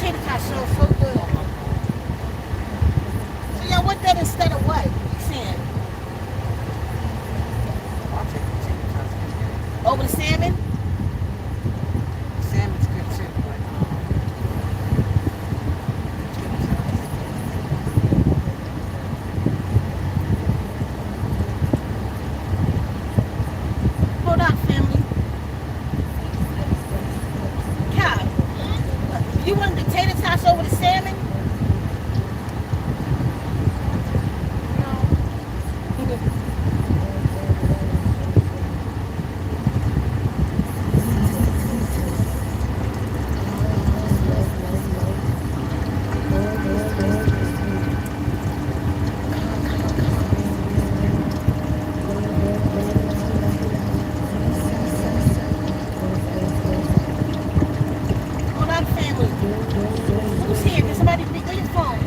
tater tot so good. So y'all want that instead of what? You saying? I'll take the tater tots. Over the salmon? Salmon's good too, but tater tots. Hold on, family. Cow, you want the tater tots over the salmon? No. Hold on, family. Who's here? Can somebody pick up your phone?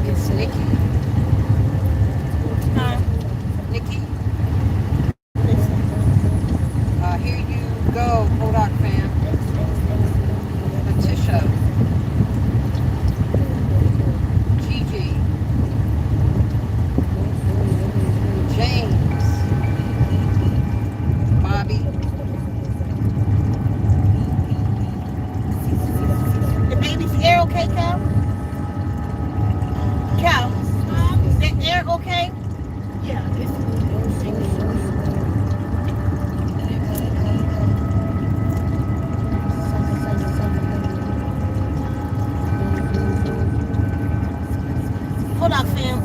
It's Nikki. Huh? Nikki, here you go. Hold on, fam. Letitia. Gigi. James. Bobby. The baby's air okay, Cal? Cal, the air okay? Yeah, it's hold on, fam.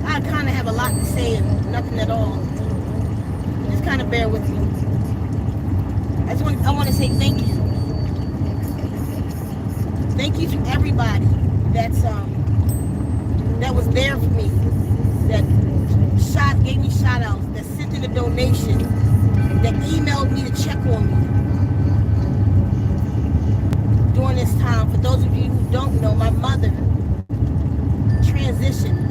I kind of have a lot to say and nothing at all. Just kind of bear with me. I want to say thank you. Thank you to everybody that was there for me, that gave me shout outs, that sent in a donation, that emailed me to check on me during this time. For those of you who don't know, my mother transitioned.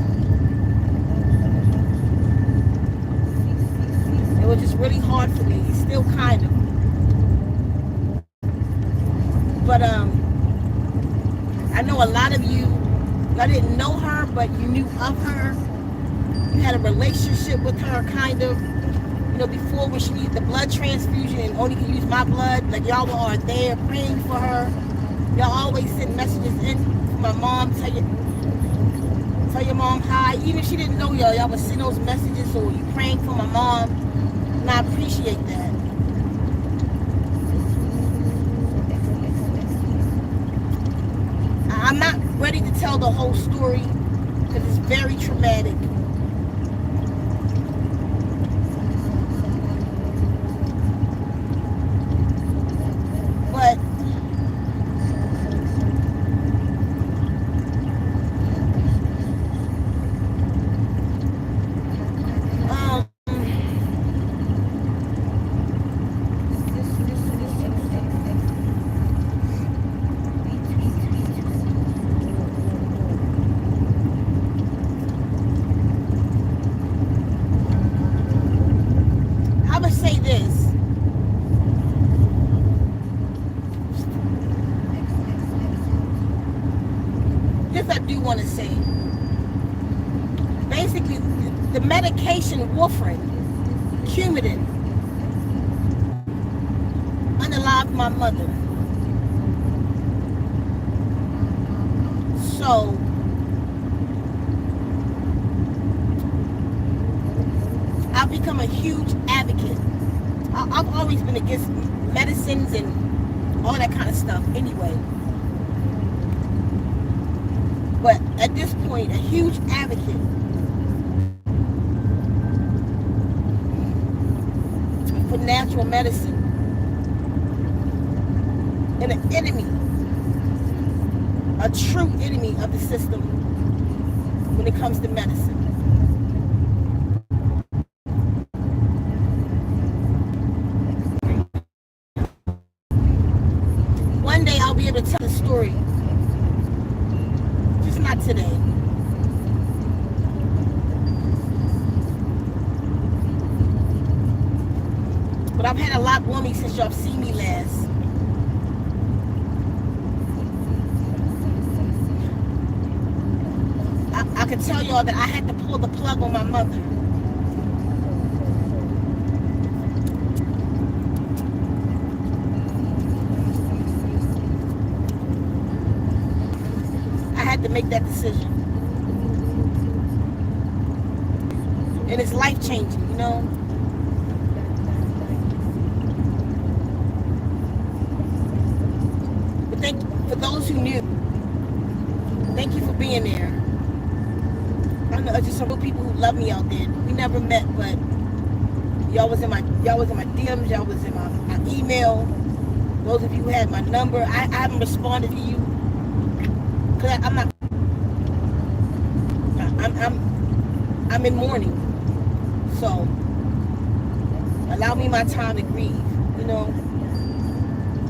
It was just really hard for me. It's still kind of. But I know a lot of you, I didn't know her, but you knew of her. You had a relationship with her, kind of. You know, before when she needed the blood transfusion and only could use my blood, like y'all are there praying for her. Y'all always send messages in for my mom, tell your mom hi. Even if she didn't know y'all would send those messages, so you praying for my mom. And I appreciate that. I'm not ready to tell the whole story because it's very traumatic. But I would say this. This I do want to say. Basically, the medication warfarin, Coumadin, unalived my mother. So I've become a huge advocate. I've always been against medicines and all that kind of stuff anyway. But at this point, a huge advocate for natural medicine and an enemy, a true enemy of the system when it comes to medicine. One day I'll be able to tell the story, just not today. But I've had a lot on me since y'all seen me last. I can tell y'all that I had to pull the plug on my mother. I had to make that decision. And it's life-changing, you know? But thank you for those who knew. Thank you for being there. I know just some real people who love me out there. We never met, but y'all was in my DMs, y'all was in my email. Those of you who had my number, I haven't responded to you because I'm in mourning. So allow me my time to grieve. You know,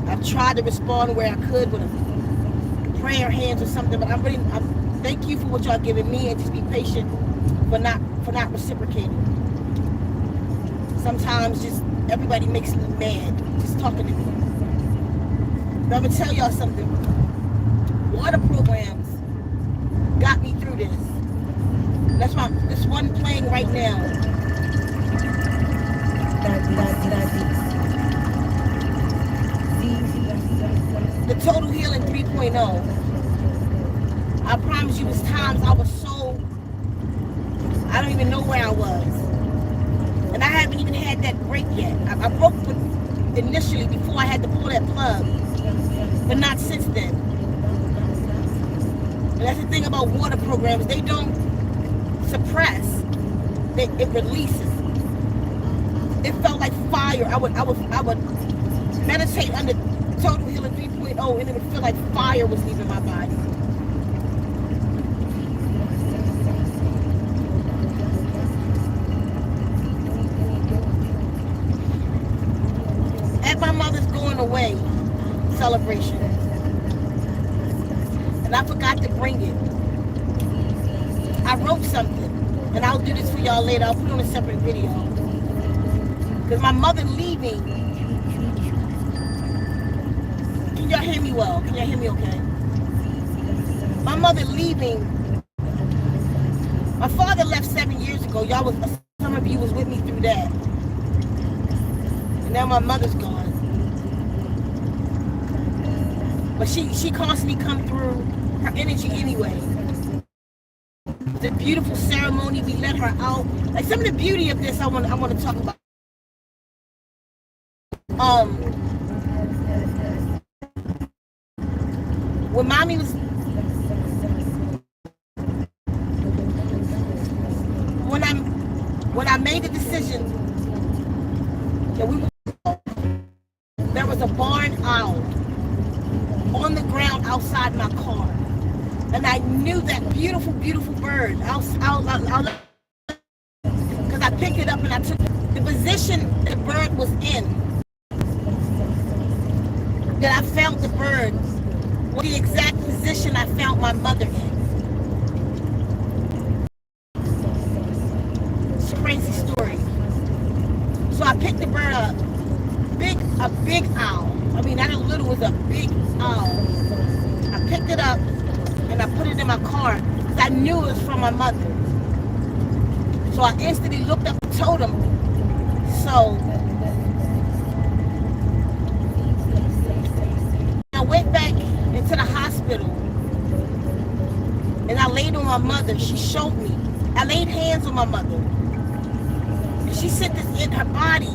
I've tried to respond where I could with a prayer hands or something, but I'm thank you for what y'all giving me, and just be patient for not reciprocating. Sometimes just everybody makes me mad just talking to me. But I'm gonna tell y'all something. Water programs got me through this. That's why this one playing right now. The Total Healing 3.0. I promise you, there's times I was so, I don't even know where I was. And I haven't even had that break yet. I broke initially before I had to pull that plug, but not since then. And that's the thing about water programs. They don't suppress, it releases. It felt like fire. I would meditate under Total Healing 3.0 and it would feel like fire was leaving my body. My mother's going away celebration, and I forgot to bring it. I wrote something, and I'll do this for y'all later. I'll put it on a separate video, because my mother leaving. Can y'all hear me well? Can y'all hear me okay? My mother leaving. My father left 7 years ago. Some of you was with me through that. And now my mother's gone. But she constantly come through her energy anyway. The beautiful ceremony, we let her out. Like some of the beauty of this I want to talk about. When mommy was when I made the decision that there was a barn owl on the ground outside my car, and I knew that beautiful, beautiful bird. Because I picked it up and I took the position the bird was in. That I found the bird was the exact position I found my mother in. It's a crazy story. So I picked the bird up, a big owl. I mean, not a little, it was a big owl. I picked it up and I put it in my car because I knew it was from my mother. So I instantly looked up the totem. So I went back into the hospital and I laid on my mother. She showed me. I laid hands on my mother. And she sent this in her body,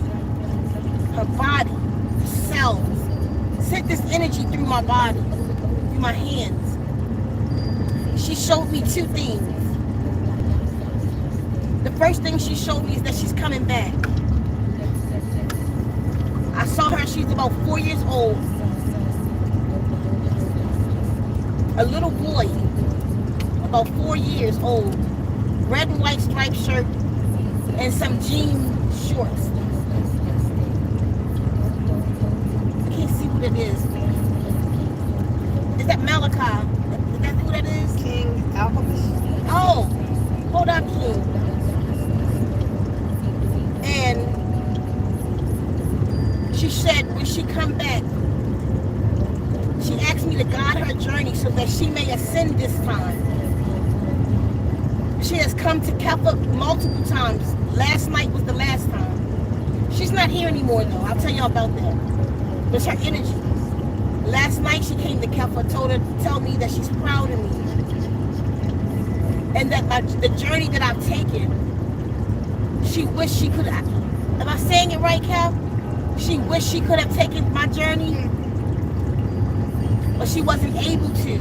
the cells, sent this energy through my body, through my hands. she showed me two things. The first thing she showed me is that she's coming back. I saw her, she's about 4 years old. A little boy, about 4 years old, red and white striped shirt and some jean shorts. I can't see what it is. Is that Malachi? Is that who that is? King Alchemist. Oh, hold on, King. And she said when she come back, she asked me to guide her journey so that she may ascend this time. She has come to Ceka multiple times. Last night was the last time. She's not here anymore though. I'll tell y'all about that. It's her energy. Last night she came to Ceka, told her to tell me that she's proud of me. And that the journey that I've taken, she wished she could have. Am I saying it right, Cal? She wished she could have taken my journey, but she wasn't able to,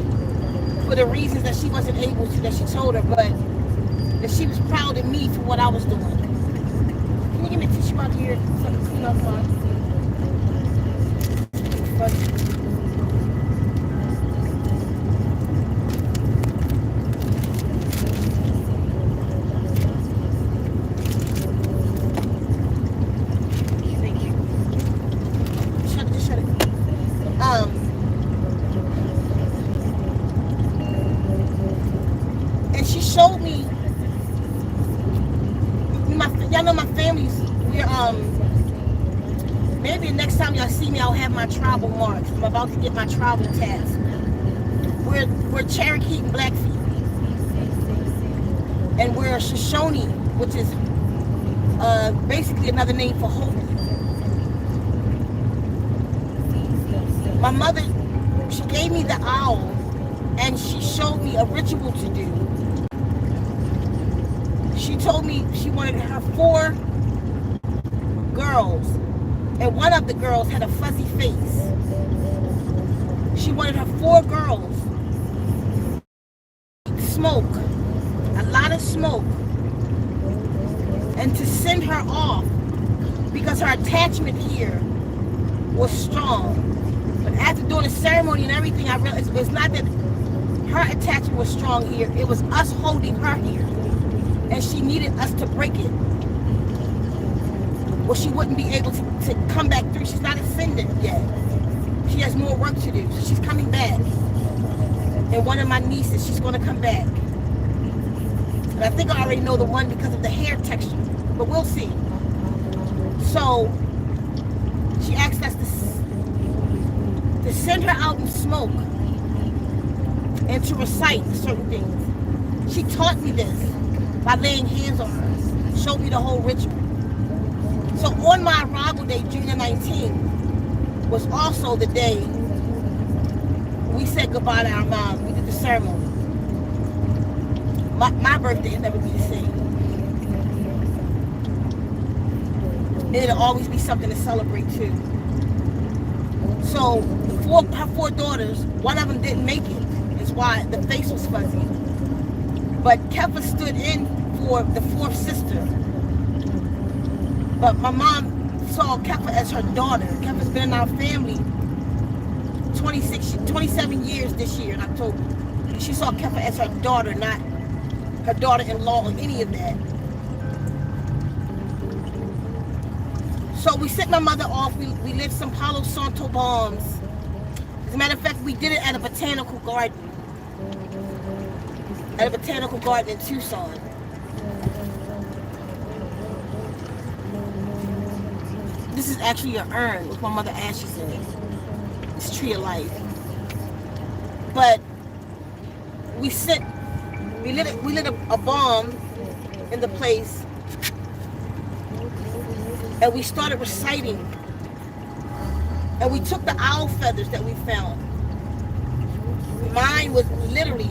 for the reasons that she wasn't able to, that she told her, but that she was proud of me for what I was doing. Can you give me a tissue out here so I can clean up my... Thank you. Shut it. And she showed me, y'all know my family's, we're, maybe the next time y'all see me, I'll have my tribal marks. I'm about to get my tribal tats. We're Cherokee and Blackfeet. And we're Shoshone, which is basically another name for hope. My mother, she gave me the owl, and she showed me a ritual to do. She told me she wanted her 4 girls, and one of the girls had a fuzzy face. She wanted her 4 girls, smoke, a lot of smoke, and to send her off because her attachment here was strong. But after doing the ceremony and everything, I realized it's not that her attachment was strong here, it was us holding her here. And she needed us to break it. Well, she wouldn't be able to come back through. She's not ascended yet. She has more work to do. So she's coming back. And one of my nieces, she's going to come back. But I think I already know the one because of the hair texture. But we'll see. So she asked us to send her out in smoke and to recite certain things. She taught me this by laying hands on her, showed me the whole ritual. So on my arrival day, June the 19th, was also the day we said goodbye to our mom. We did the ceremony. My birthday will never be the same. It'll always be something to celebrate too. So her 4 daughters, one of them didn't make it. That's why the face was fuzzy. But Ceka stood in for the 4th sister. But my mom saw Ceka as her daughter. Kefa's been in our family 27 years this year in October. She saw Ceka as her daughter, not her daughter-in-law or any of that. So we sent my mother off. We lit some Palo Santo bombs. As a matter of fact, we did it at a botanical garden. At a botanical garden in Tucson. This is actually an urn with my mother ashes in it. It's Tree of Life. But we lit a bomb in the place, and we started reciting. And we took the owl feathers that we found. Mine was literally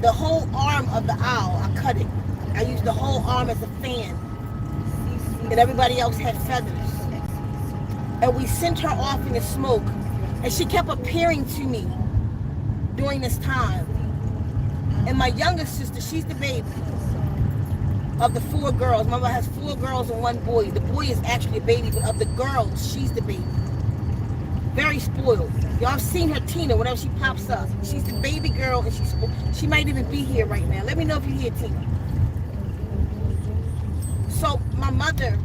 the whole arm of the owl. I cut it. I used the whole arm as a fan. And everybody else had feathers. And we sent her off in the smoke. And she kept appearing to me during this time. And my youngest sister, she's the baby of the 4 girls. My mother has 4 girls and 1 boy. The boy is actually a baby, but of the girls, she's the baby. Very spoiled. Y'all have seen her, Tina, whenever she pops up. She's the baby girl, and she might even be here right now. Let me know if you hear Tina. So my mother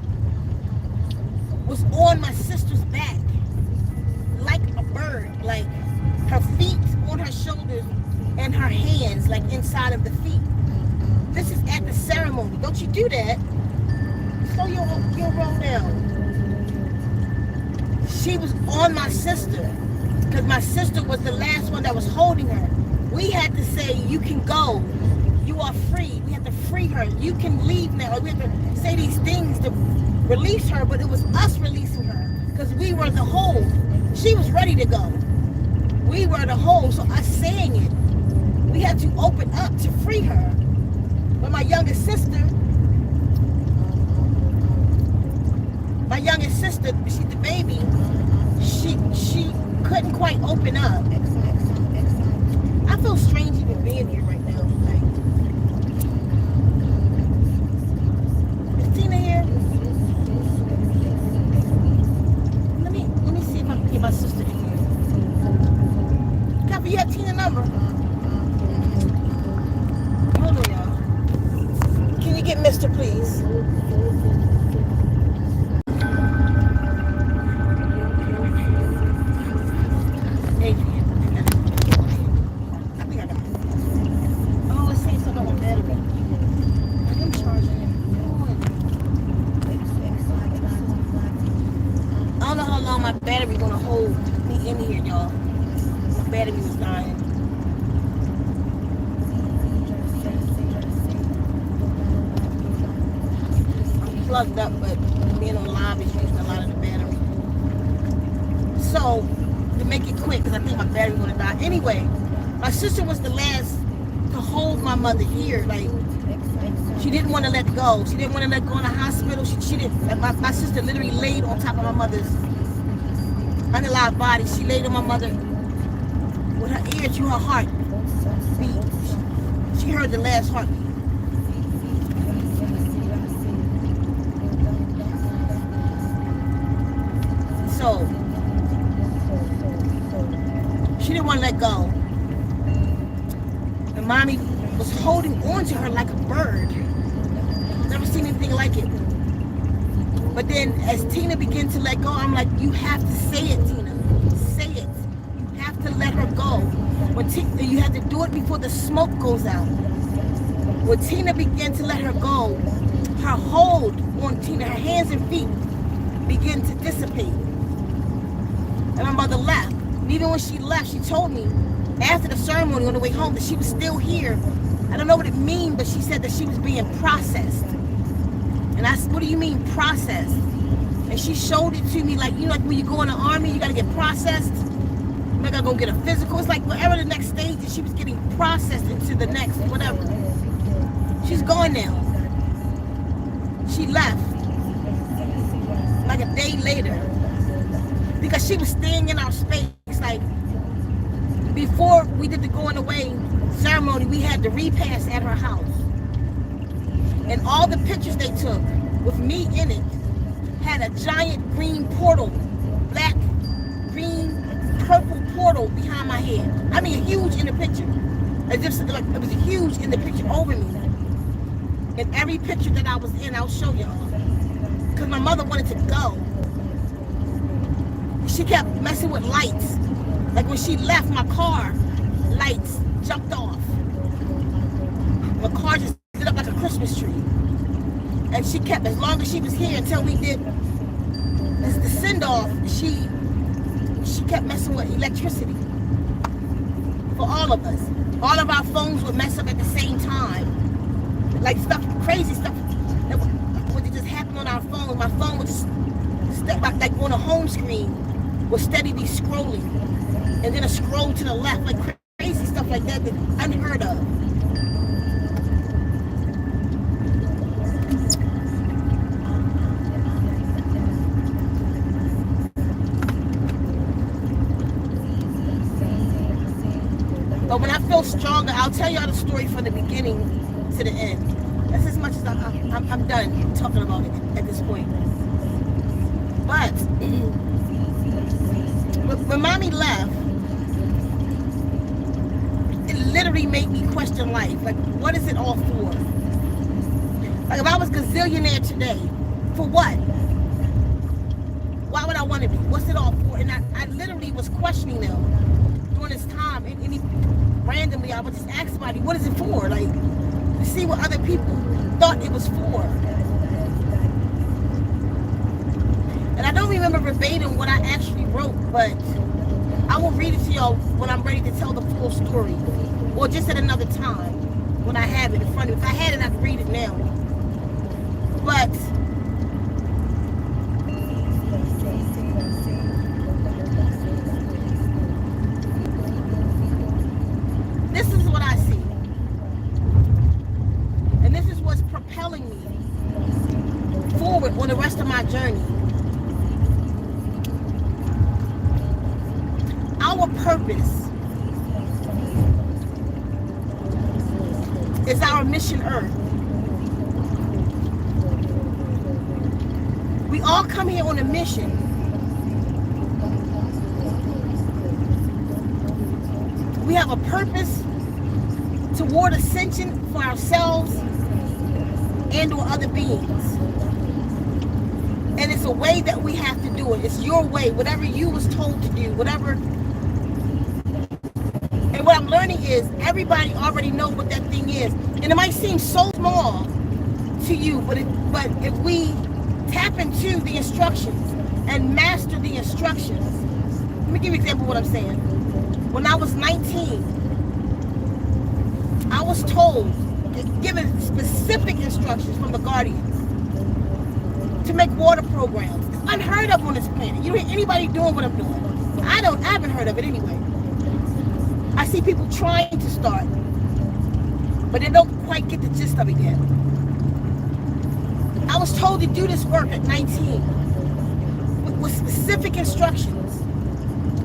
was on my sister's back like a bird, like her feet on her shoulders and her hands like inside of the feet. This is at the ceremony. Don't you do that. Slow your roll down. She was on my sister because my sister was the last one that was holding her. We had to say, you can go. You are free. We had to free her. You can leave now. We had to say these things to release her, but it was us releasing her because we were the hold. She was ready to go. We were the hold, so us saying it, we had to open up to free her. But my youngest sister, she's the baby, she couldn't quite open up. I feel strange even being here right now. Like, is Tina here? Let me see if I can get my sister in here. Copy, you have Tina's number. Hold on, y'all. Can you get Mr. please? Battery gonna hold me in here, y'all. My battery was dying. I'm plugged up, but being on live is using a lot of the battery. So, to make it quick, because I think my battery gonna die. Anyway, my sister was the last to hold my mother here. Like, she didn't want to let go. She didn't want to let go in the hospital. She didn't. My sister literally laid on top of my mother's unalive body. She laid on my mother with her ear to her heart beat. She heard the last heartbeat. So she didn't want to let go. And mommy was holding on to her like a bird. Never seen anything like it. But then as Tina began to let go, I'm like, you have to say it, Tina. Say it. You have to let her go. You have to do it before the smoke goes out. When Tina began to let her go, her hold on Tina, her hands and feet began to dissipate. And my mother left. And even when she left, she told me after the ceremony on the way home that she was still here. I don't know what it means, but she said that she was being processed. And I said, what do you mean processed? And she showed it to me like, you know, like when you go in the army, you got to get processed. You got to go get a physical. It's like whatever the next stage is, she was getting processed into the next, whatever. She's gone now. She left like a day later because she was staying in our space. Like before we did the going away ceremony, we had the repast at her house. And all the pictures they took with me in it had a giant green portal, black, green, purple portal behind my head. I mean, huge in the picture. As if like, it was huge in the picture over me. And every picture that I was in, I'll show y'all. Because my mother wanted to go. She kept messing with lights. Like when she left, my car lights jumped off. My car just lit up like a Christmas tree. And she kept, as long as she was here until we did the send-off, she kept messing with electricity for all of us. All of our phones would mess up at the same time. Like stuff, crazy stuff that would just happen on our phone. My phone would just step like on a home screen would steadily scrolling. And then a scroll to the left, like crazy stuff like that unheard of. But when I feel stronger. I'll tell y'all the story from the beginning to the end. That's as much as I'm done talking about it at this point. But when mommy left, it literally made me question life. Like, what is it all for? Like, if I was gazillionaire today, for what? Why would I want to be? What's it all for? And I literally was questioning them during this time. And randomly, I would just ask somebody, what is it for? Like, to see what other people thought it was for. And I don't remember verbatim what I actually wrote, but I will read it to y'all when I'm ready to tell the full story. Or just at another time when I have it in front of me. If I had it, I could read it now. But this is what I see. And this is what's propelling me forward on the rest of my journey. Our purpose is our mission Earth. We all come here on a mission. We have a purpose toward ascension for ourselves and or other beings. And it's a way that we have to do it. It's your way, whatever you was told to do, whatever. And what I'm learning is everybody already knows what that thing is. And it might seem so small to you, but if we tap into the instructions and master the instructions. Let me give you an example of what I'm saying. When I was 19, I was told, given specific instructions from the guardians to make water programs. It's unheard of on this planet. You don't hear anybody doing what I'm doing. I haven't heard of it anyway. I see people trying to start, but they don't quite get the gist of it yet. I was told to do this work at 19 with specific instructions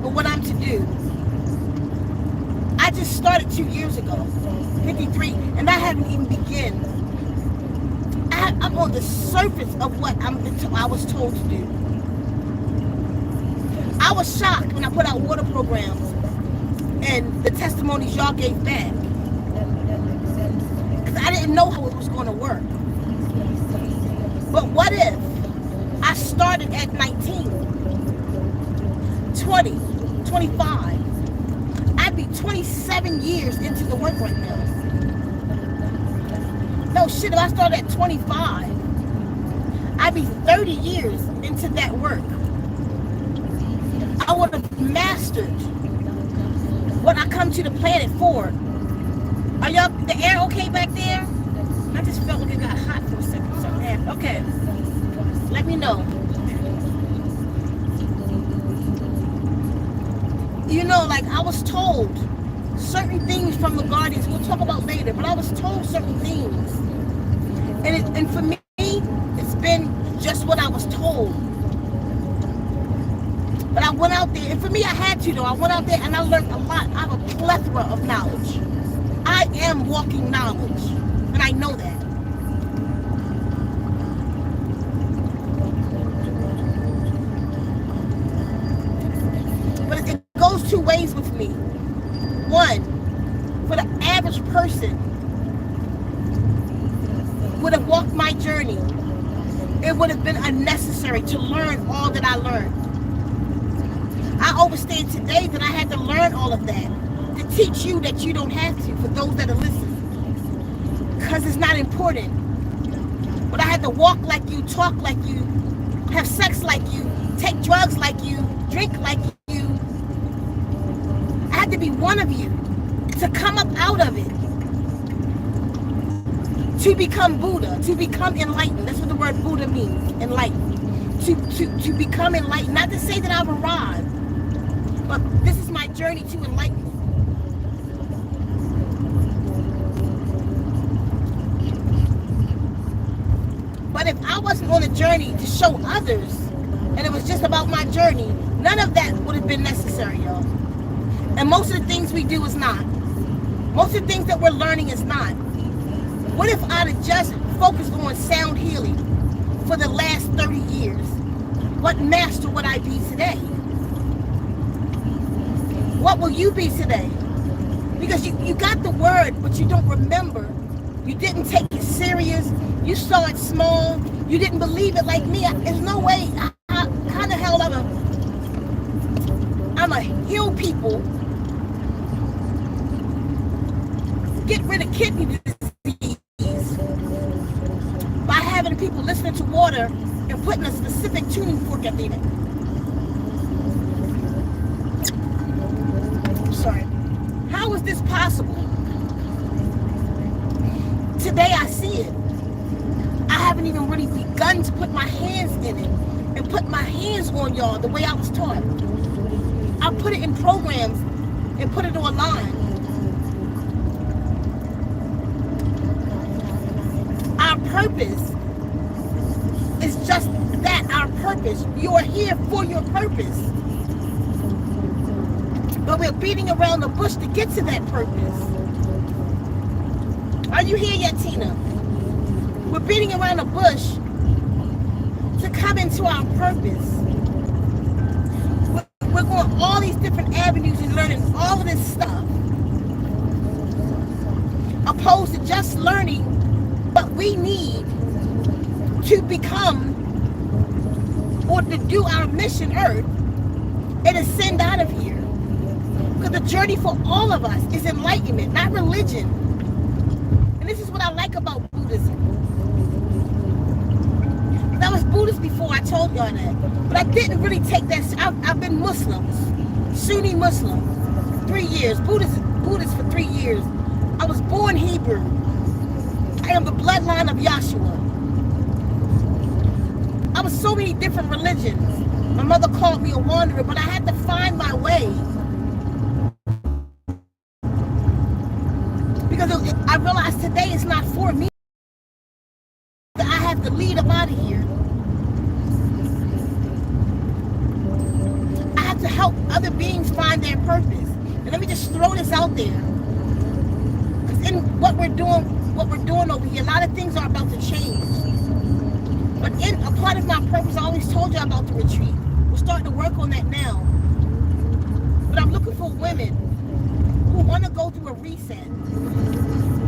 on what I'm to do. I just started 2 years ago, 53, and I haven't even begun. I'm on the surface of what I was told to do. I was shocked when I put out water programs and the testimonies y'all gave back, because I didn't know how it was going to work. But what if I started at 19, 20, 25? I'd be 27 years into the work right now. No shit, if I started at 25, I'd be 30 years into that work. I would have mastered what I come to the planet for. Are y'all, the air okay back there? I just felt like it got hot for a second. Something happened. Okay. Let me know. You know, like, I was told certain things from the guardians. We'll talk about later, but I was told certain things. And for me, it's been just what I was told. But I went out there, and for me, I had to, though. I went out there and I learned a lot. I have a plethora of knowledge. I am walking knowledge, and I know that. But it goes two ways with me. One, for the average person would have walked my journey, it would have been unnecessary to learn all that I learned. I understand today that I had to learn all of that to teach you that you don't have to, for those that are listening, because it's not important. But I had to walk like you, talk like you, have sex like you, take drugs like you, drink like you. I had to be one of you to come up out of it, to become Buddha, to become enlightened. That's what the word Buddha means, enlightened. To become enlightened. Not to say that I've arrived, but this is my journey to enlightenment. But if I wasn't on a journey to show others, and it was just about my journey, none of that would have been necessary, y'all. And most of the things we do is not. Most of the things that we're learning is not. What if I'd have just focused on sound healing for the last 30 years? What master would I be today? What will you be today? Because you got the word, but you don't remember. You didn't take it serious. You saw it small. You didn't believe it like me. There's no way. How the hell I'm a heal people, get rid of kidney disease by having people listening to water and putting a specific tuning fork at the end. Sorry. How is this possible? Today I see it. I haven't even really begun to put my hands in it and put my hands on y'all the way I was taught. I put it in programs and put it online. Our purpose is just that, our purpose. You are here for your purpose. But we're beating around the bush to get to that purpose. Are you here yet, Tina? We're beating around the bush to come into our purpose. We're going all these different avenues and learning all of this stuff, opposed to just learning what we need to become or to do our mission Earth and ascend out of here. Because the journey for all of us is enlightenment, not religion. And this is what I like about Buddhism. I was Buddhist before, I told y'all that. But I didn't really take that. I've been Muslim, Sunni Muslim, 3 years. Buddhist for 3 years. I was born Hebrew. I am the bloodline of Yahshua. I was so many different religions. My mother called me a wanderer, but I had to find my way. Because I realized today it's not for me. I have to lead them out of here. I have to help other beings find their purpose. And let me just throw this out there. Because in what we're doing over here, a lot of things are about to change. But in a part of my purpose, I always told you about the retreat. We're starting to work on that now. But I'm looking for women who want to go through a reset.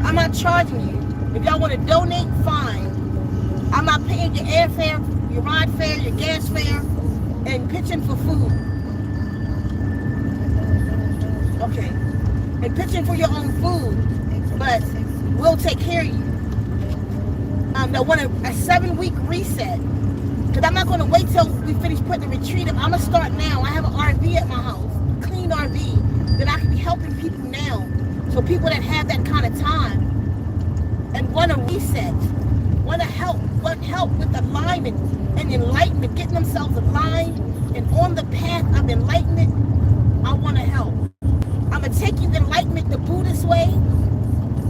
I'm not charging you. If y'all want to donate, fine. I'm not paying your airfare, your ride fare, your gas fare, and pitching for food. Okay. And pitching for your own food, but we'll take care of you. I want a 7-week reset. Because I'm not going to wait till we finish putting the retreat up. I'm going to start now. I have an RV at my house, a clean RV, that I can be helping people now. So people that have that kind of time and want to reset, want help with alignment and enlightenment, getting themselves aligned and on the path of enlightenment, I want to help. I'm going to take you enlightenment the Buddhist way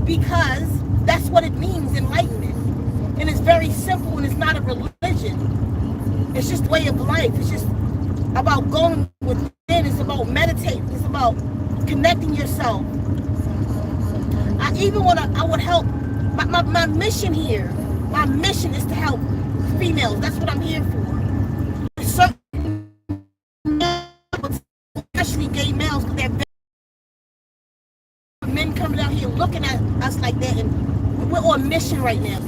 because that's what it means, enlightenment. And it's very simple and it's not a religion. It's just way of life. It's just about going within. It's about meditating. It's about connecting yourself. I would help. My mission here, my mission is to help females. That's what I'm here for. Certain males, especially gay males, because they're men coming out here looking at us like that, and we're on mission right now.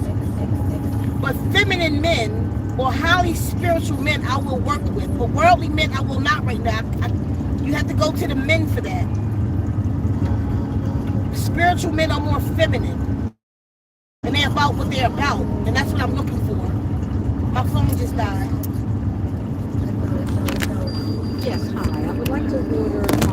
But feminine men or highly spiritual men I will work with. But worldly men I will not right now. You have to go to the men for that. Spiritual men are more feminine. And they're about what they're about. And that's what I'm looking for. My phone just died. Yes, hi. I would like to order